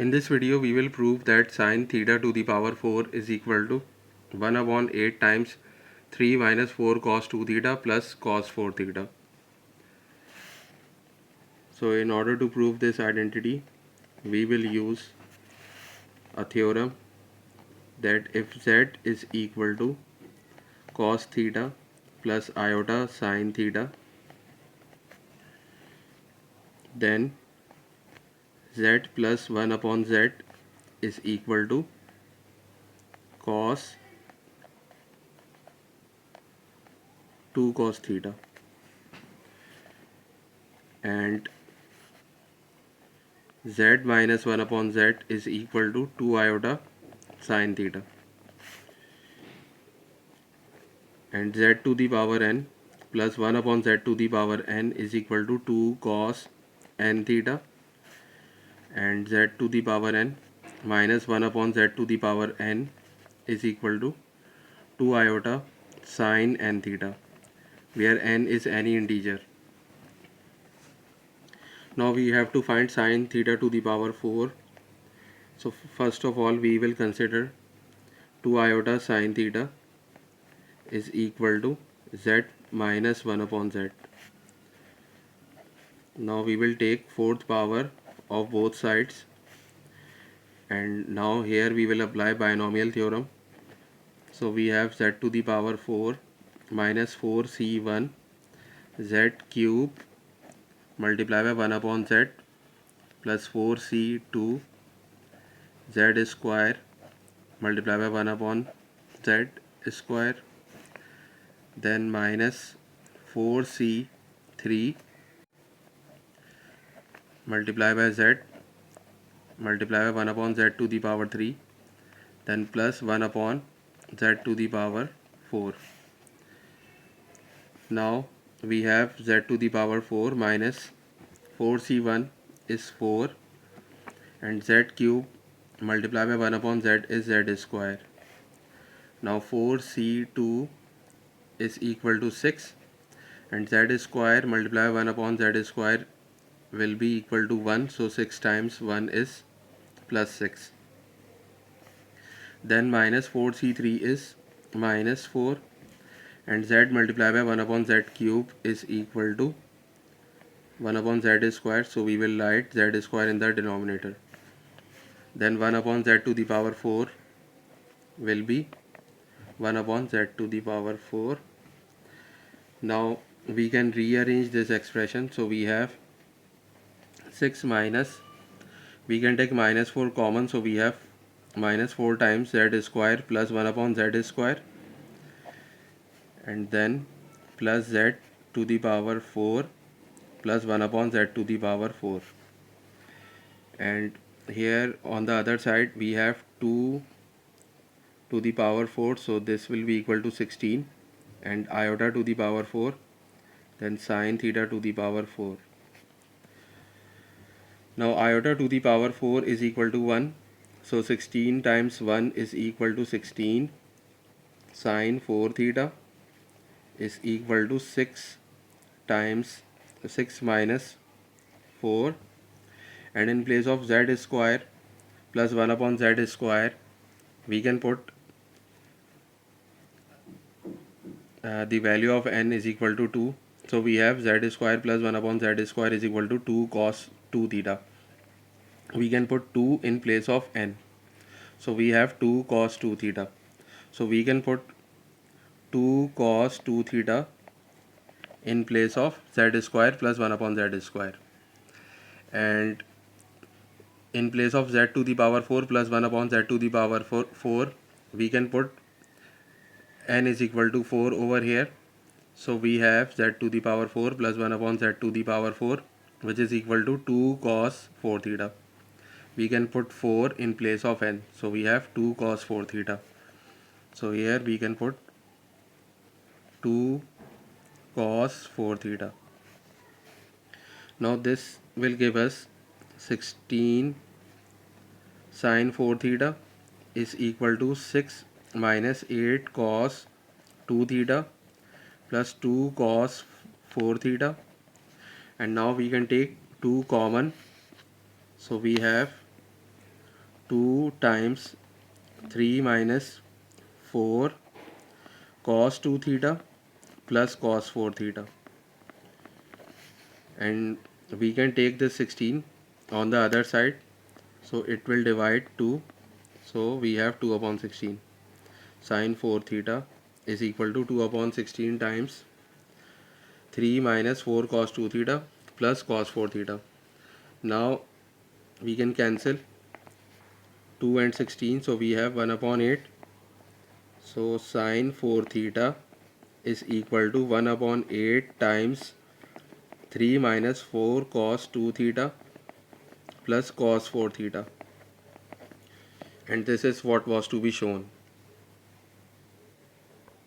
In this video we will prove that sin theta to the power 4 is equal to 1 upon 8 times 3 minus 4 cos 2 theta plus cos 4 theta. So in order to prove this identity, we will use a theorem that if z is equal to cos theta plus iota sin theta, then z plus 1 upon z is equal to cos 2 cos theta, and z minus 1 upon z is equal to 2 iota sin theta, and z to the power n plus 1 upon z to the power n is equal to 2 cos n theta, and z to the power n minus 1 upon z to the power n is equal to 2 iota sin n theta, where n is any integer. Now we have to find sin theta to the power 4. So first of all we will consider 2 iota sin theta is equal to z minus 1 upon z. Now we will take fourth power of both sides, and now here we will apply binomial theorem. So we have z to the power 4 minus 4c1 z cube multiply by 1 upon z plus 4c2 z square multiply by 1 upon z square, then minus 4c3 multiply by z multiply by 1 upon z to the power 3, then plus 1 upon z to the power 4. Now we have z to the power 4 minus 4c1 is 4, and z cube multiply by 1 upon z is z square. Now 4c2 is equal to 6, and z square multiply by 1 upon z square will be equal to 1, so 6 times 1 is plus 6. Then minus 4c3 is minus 4, and z multiply by 1 upon z cube is equal to 1 upon z square, so we will write z square in the denominator. Then 1 upon z to the power 4 will be 1 upon z to the power 4. Now we can rearrange this expression. So we have 6 minus, we can take minus 4 common, so we have minus 4 times z square plus 1 upon z square, and then plus z to the power 4 plus 1 upon z to the power 4. And here on the other side we have 2 to the power 4, so this will be equal to 16, and iota to the power 4, then sin theta to the power 4. Now iota to the power 4 is equal to 1, so 16 times 1 is equal to 16. Sin 4 theta is equal to 6 times 6 minus 4, and in place of z square plus 1 upon z square we can put the value of n is equal to 2. So we have z square plus 1 upon z square is equal to 2 cos 2 theta. We can put 2 in place of n, so we have 2 cos 2 theta. So we can put 2 cos 2 theta in place of z square plus 1 upon z square, and in place of z to the power 4 plus 1 upon z to the power 4 we can put n is equal to 4 over here. So we have z to the power 4 plus 1 upon z to the power 4, which is equal to 2 cos 4 theta. We can put 4 in place of n, so we have 2 cos 4 theta. So here we can put 2 cos 4 theta. Now this will give us 16 sin 4 theta is equal to 6 minus 8 cos 2 theta plus 2 cos 4 theta, and now we can take 2 common, so we have 2 times 3 minus 4 cos 2 theta plus cos 4 theta, and we can take this 16 on the other side, so it will divide 2, so we have 2 upon 16. Sin 4 theta is equal to 2 upon 16 times 3 minus 4 cos 2 theta plus cos 4 theta. Now we can cancel 2 and 16, so we have 1 upon 8. So sin 4 theta is equal to 1 upon 8 times 3 minus 4 cos 2 theta plus cos 4 theta, and this is what was to be shown.